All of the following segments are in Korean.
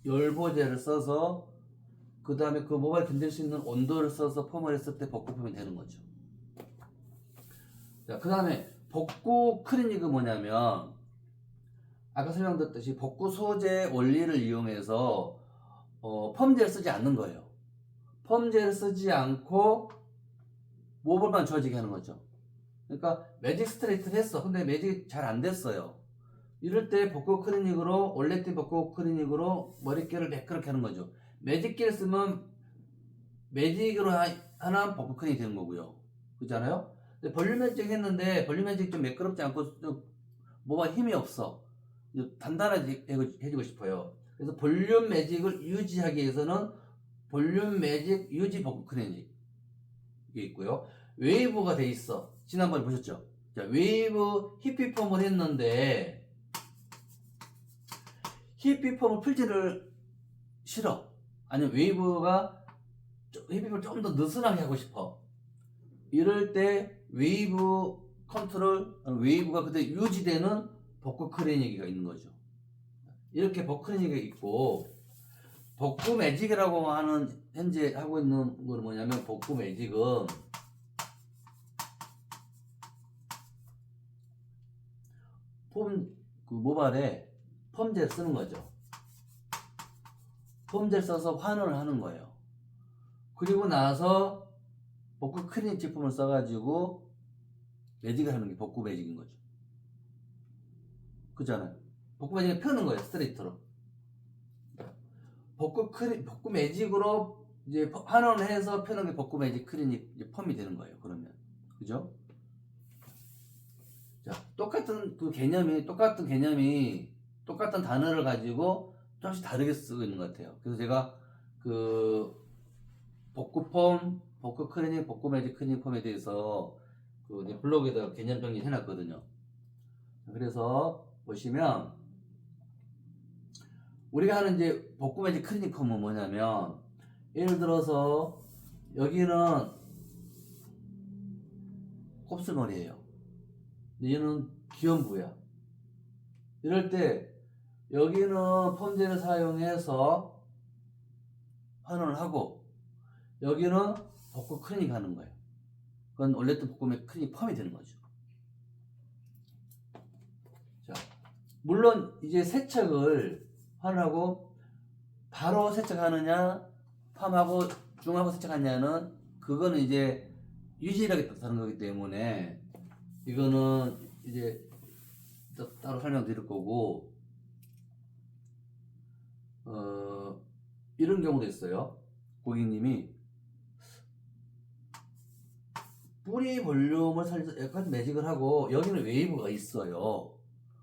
열보제를 써서 그 다음에 그 모발이 견딜 수 있는 온도를 써서 펌을 했을 때 벚꽃 펌이 되는 거죠. 자, 그 다음에 벚꽃 클리닉은 뭐냐면 아까 설명드렸듯이 벚꽃 소재 원리를 이용해서 펌제를 쓰지 않는 거예요. 펌제를 쓰지 않고 모발만 좋아지게 하는 거죠. 그러니까 매직 스트레이트를 했어. 근데 매직이 잘 안 됐어요. 이럴 때 벚꽃 클리닉으로 올레티 벚꽃 클리닉으로 머릿결을 매끄럽게 하는 거죠. 매직기를 쓰면 매직으로 하나 벚꽃 클리닉이 되는 거고요. 그렇잖아요? 근데 볼륨 매직 했는데 볼륨 매직 좀 매끄럽지 않고 좀 모발 힘이 없어. 단단하게 해주고 싶어요. 그래서 볼륨 매직을 유지하기 위해서는 볼륨 매직 유지 벚꽃 클리닉 이게 있고요. 웨이브가 돼 있어. 지난번에 보셨죠? 자, 웨이브 히피 펌을 했는데 히피 펌을 풀지를 싫어. 아니면 웨이브가 히피펌을 좀 더 느슨하게 하고 싶어. 이럴 때 웨이브 컨트롤, 웨이브가 그때 유지되는 벚꽃 클리닉이 있는 거죠. 이렇게 벚꽃 클리닉이 있고, 벚꽃 매직이라고 하는 현재 하고 있는 건 뭐냐면 벚꽃 매직은 그 모발에 펌제를 쓰는 거죠. 펌제를 써서 환원을 하는 거예요. 그리고 나서 벚꽃 클리닉 제품을 써가지고 매직을 하는 게 벚꽃 매직인 거죠. 그잖아요. 벚꽃 매직을 펴는 거예요. 스트레이트로. 벚꽃 매직으로 이제 환원을 해서 펴는 게 벚꽃 매직 클리닉 이제 펌이 되는 거예요. 그러면. 그죠? 자, 똑같은 개념이 똑같은 단어를 가지고 조금씩 다르게 쓰고 있는 것 같아요. 그래서 제가 그 벚꽃 펌, 벚꽃 클리닉, 벚꽃 매직 클리닉 펌에 대해서 그 블로그에다가 개념 정리 해놨거든요. 그래서 보시면 우리가 하는 이제 벚꽃 매직 클리닉 펌은 뭐냐면 예를 들어서 여기는 곱슬머리예요. 얘는 기연부야. 이럴 때 여기는 펌제를 사용해서 환원을 하고 여기는 벚꽃 클리닉 하는 거예요. 그건 올레트 벚꽃 클리닉 펌이 되는 거죠. 자, 물론 이제 세척을 환원하고 바로 세척하느냐 펌하고 중하고 세척하느냐는 그거는 이제 유지력에 따른 거기 때문에 이거는 이제 따로 설명드릴 거고 이런 경우도 있어요. 고객님이 뿌리 볼륨을 살려서 여기까지 매직을 하고 여기는 웨이브가 있어요.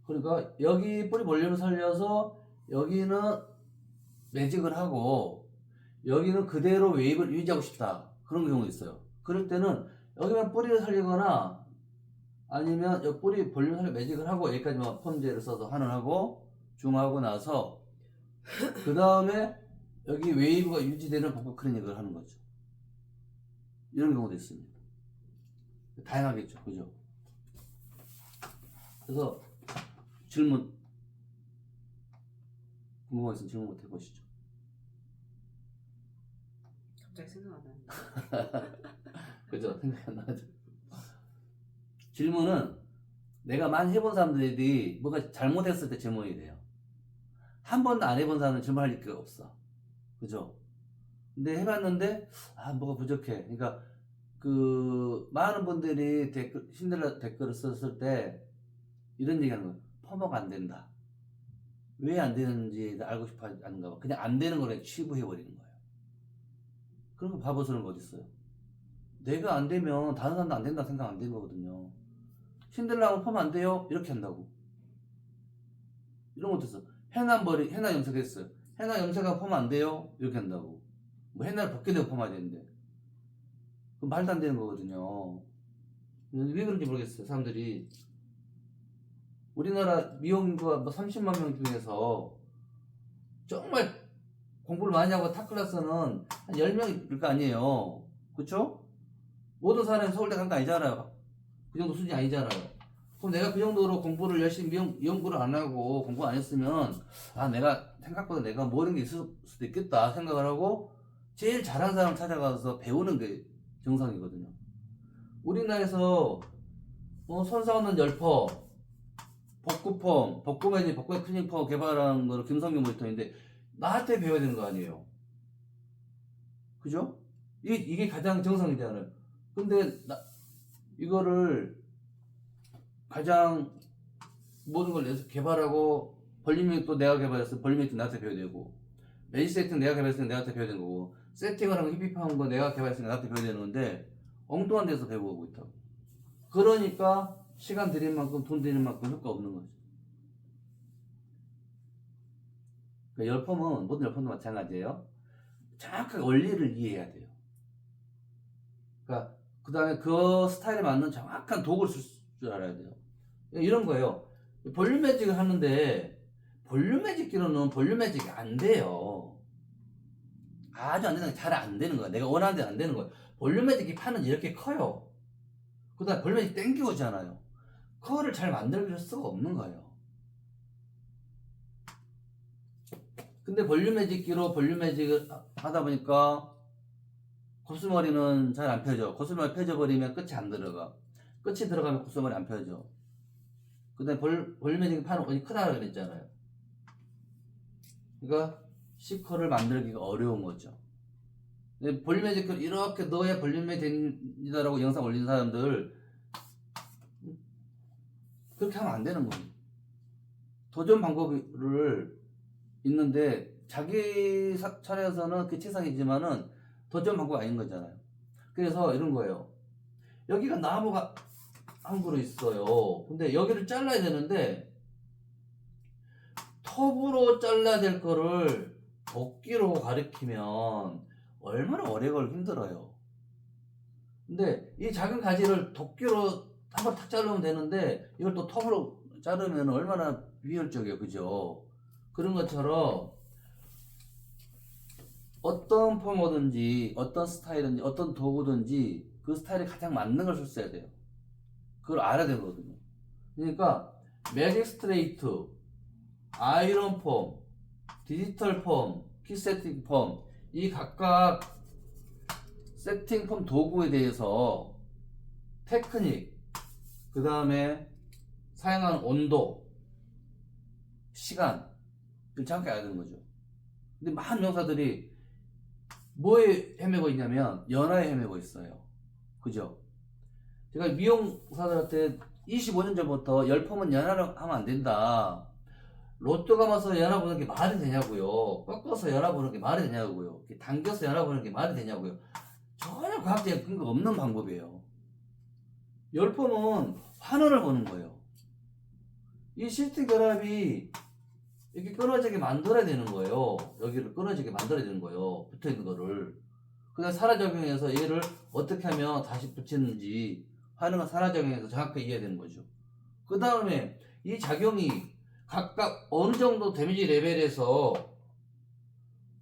그러니까 여기 뿌리 볼륨을 살려서 여기는 매직을 하고 여기는 그대로 웨이브를 유지하고 싶다. 그런 경우도 있어요. 그럴 때는 여기만 뿌리를 살리거나 아니면 여기 뿌리 볼륨 살려 매직을 하고 여기까지만 펌제를 써서 환원하고 중하고 나서 그 다음에 여기 웨이브가 유지되는 벚꽃 클리닉을 하는 거죠. 이런 경우도 있습니다. 다양하겠죠. 그죠? 그래서 질문 궁금한 거 있으면 질문 해보시죠. 갑자기 생각 안 나는데. 그죠? 생각이 안 나죠. 질문은 내가 많이 해본 사람들이 뭐가 잘못했을 때 질문이 돼요. 한 번도 안 해본 사람은 질문할 게 없어. 그죠? 근데 해봤는데 뭐가 부족해. 그러니까 그 많은 분들이 신데렐라 댓글을 썼을 때 이런 얘기하는 거예요. 펌어가 안 된다. 왜 안 되는지 알고 싶어 하는가 봐. 그냥 안 되는 거를 치부해버리는 거예요. 그런 거 바보스러운 거 어딨어요? 내가 안 되면 다른 사람도 안 된다 생각 안 되는 거거든요. 신데렐라하고 펌 안 돼요? 이렇게 한다고. 이런 것도 있어. 헤나 염색했어요. 헤나 염색하고 펌 안 돼요? 이렇게 한다고. 뭐 헤나를 벗게 되고 펌해야 되는데. 그건 말도 안 되는 거거든요. 왜 그런지 모르겠어요. 사람들이 우리나라 미용인구가 뭐 30만 명 중에서 정말 공부를 많이 하고 탑클래스는 한 10명일 거 아니에요. 그쵸? 모든 사람이 서울대 간 거 아니잖아요. 그 정도 수준이 아니잖아요. 그럼 내가 그 정도로 공부를 열심히 연구를 안 하고 공부 안 했으면 내가 생각보다 내가 모르는 게 있을 수도 있겠다 생각을 하고 제일 잘하는 사람 찾아가서 배우는 게 정상이거든요. 우리나라에서 손상없는 열퍼, 복구펌, 복구매직, 복구 클리닝펌 개발한 거를 김성규 모니터인데 나한테 배워야 되는 거 아니에요. 그죠? 이게 가장 정상이잖아요. 근데 이거를 가장 모든 걸 내서 개발하고 볼륨맥 또 내가 개발했어. 볼륨맥도 나한테 배워야 되고 매직 세팅 내가 개발했으니까 내한테 배워야 되는 거고 세팅을 한 거 힙힙한 거 내가 개발했으니까 나한테 배워야 되는 건데 엉뚱한 데서 배우고 있다고. 그러니까 시간 들인 만큼 돈 들인 만큼 효과 없는 거죠. 그러니까 열펌은 모든 열펌도 마찬가지예요. 정확하게 원리를 이해해야 돼요. 그러니까 그 다음에 그 스타일에 맞는 정확한 도구를 쓸 줄 알아야 돼요. 이런 거예요. 볼륨 매직을 하는데 볼륨 매직기로는 볼륨 매직이 안 돼요. 아주 안 되는 게 잘 안 되는 거야. 내가 원하는 대로 안 되는 거야. 볼륨 매직기 판은 이렇게 커요. 그 다음에 볼륨 매직 땡기오잖아요. 그거를 잘 만들 수가 없는 거예요. 근데 볼륨 매직기로 볼륨 매직을 하다 보니까 곱슬머리는 잘 안 펴져. 곱슬머리 펴져버리면 끝이 안 들어가. 끝이 들어가면 곱슬머리 안 펴져. 그 다음에 볼륨 매직기 판은 어디 크다 그랬잖아요. 그러니까 C컬을 만들기가 어려운 거죠. 볼륨 매직을 이렇게 넣어야 볼륨이 됩니다라고 영상 올린 사람들 그렇게 하면 안 되는 거예요. 도전 방법을 있는데 자기 차례에서는 그 최상이지만은 도전 방법 아닌 거잖아요. 그래서 이런 거예요. 여기가 나무가 한 그루 있어요. 근데 여기를 잘라야 되는데 톱으로 잘라야 될 거를 도끼로 가리키면 얼마나 오래 걸리기 힘들어요. 근데 이 작은 가지를 도끼로 한번 탁 자르면 되는데 이걸 또 톱으로 자르면 얼마나 비효율적이에요. 그죠? 그런 것처럼 어떤 펌이든지 어떤 스타일이든지 어떤 도구든지 그 스타일에 가장 맞는 걸 썼어야 돼요. 그걸 알아야 되거든요. 그러니까 매직 스트레이트, 아이런 펌, 디지털 펌, 키 세팅 펌, 이 각각 세팅 펌 도구에 대해서 테크닉, 그 다음에 사용하는 온도, 시간을 정확히 알아야 되는 거죠. 근데 많은 명사들이 뭐에 헤매고 있냐면 연화에 헤매고 있어요. 그죠? 제가 미용사들한테 25년 전부터 열펌은 연화를 하면 안 된다. 로또 감아서 연화 보는 게 말이 되냐고요. 꺾어서 연화 보는 게 말이 되냐고요. 당겨서 연화 보는 게 말이 되냐고요. 전혀 과학적인 근거 없는 방법이에요. 열펌은 환원을 보는 거예요. 이 시스템 결합이 이렇게 끊어지게 만들어야 되는 거예요. 여기를 끊어지게 만들어야 되는 거예요. 붙어 있는 거를. 그다음 산화 적용해서 얘를 어떻게 하면 다시 붙이는지 하는 산화 적용해서 정확하게 이해해야 되는 거죠. 그 다음에 이 작용이 각각 어느 정도 데미지 레벨에서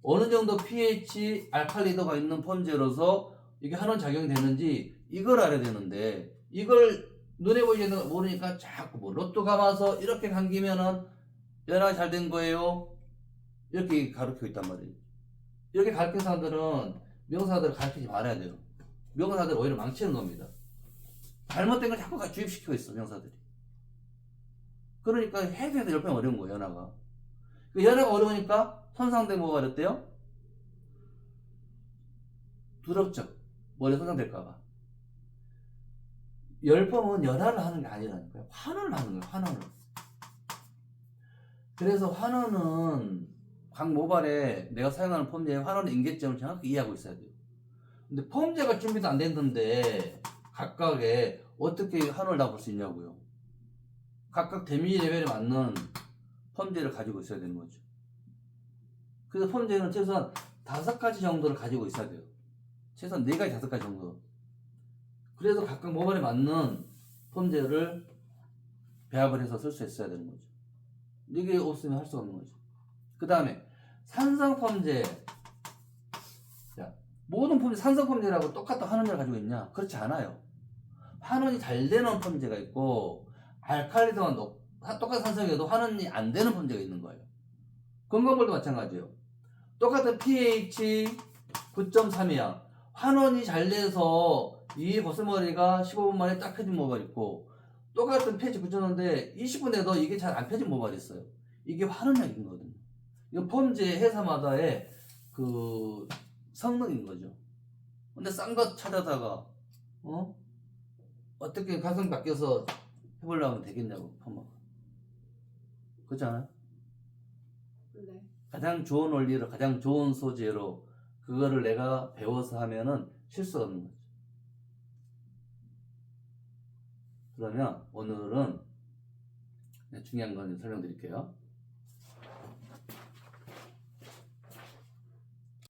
어느 정도 pH 알칼리도가 있는 펌제로서 이게 환원 작용이 되는지 이걸 알아야 되는데 이걸 눈에 보이지 않는 걸 모르니까 자꾸 뭐 로또 감아서 이렇게 감기면은 연화가 잘 된 거예요. 이렇게 가르치고 있단 말이에요. 이렇게 가르치는 사람들은 명사들을 가르치지 말아야 돼요. 명사들 오히려 망치는 겁니다. 잘못된 걸 자꾸 주입시키고 있어 명사들이. 그러니까 해도 열병 어려운 거예요. 연화가. 연화가 어려우니까 손상된 뭐가 어렵대요? 두렵죠. 머리 손상될까봐. 열펌은 연화를 하는 게 아니라니까요. 환원을 하는 거예요. 환원을. 그래서 환원은 각 모발에 내가 사용하는 펌제의 환원 인계점을 정확히 이해하고 있어야 돼요. 근데 펌제가 준비도 안 됐는데 각각에 어떻게 환원을 다 볼 수 있냐고요. 각각 데미지 레벨에 맞는 펌제를 가지고 있어야 되는 거죠. 그래서 펌제는 최소한 5가지 정도를 가지고 있어야 돼요. 최소한 4가지, 5가지 정도. 그래서 각각 모발에 맞는 펌제를 배합을 해서 쓸 수 있어야 되는 거죠. 이게 없으면 할 수가 없는 거죠. 그 다음에 산성 펌제. 모든 펌제 산성 펌제라고 똑같은 환원제를 가지고 있냐? 그렇지 않아요. 환원이 잘 되는 펌제가 있고 알칼리도가 똑같은 산성이어도 환원이 안 되는 펌제가 있는 거예요. 건강볼도 마찬가지예요. 똑같은 pH 9.3이야. 환원이 잘 돼서 이 버섯머리가 15분 만에 딱 펴진 모발 있고, 똑같은 pH 9.3인데 20분에도 이게 잘 안 펴진 모발이 있어요. 이게 환원약인 거거든요. 이건 펌제 회사마다의 그 성능인 거죠. 근데 싼 거 찾아다가 어떻게 가성 바뀌어서 해보려면 되겠냐고 펌. 그렇지 않아요? 네. 가장 좋은 원리로 가장 좋은 소재로 그거를 내가 배워서 하면은 실수가 없는 거죠. 그러면 오늘은 중요한 건 설명드릴게요.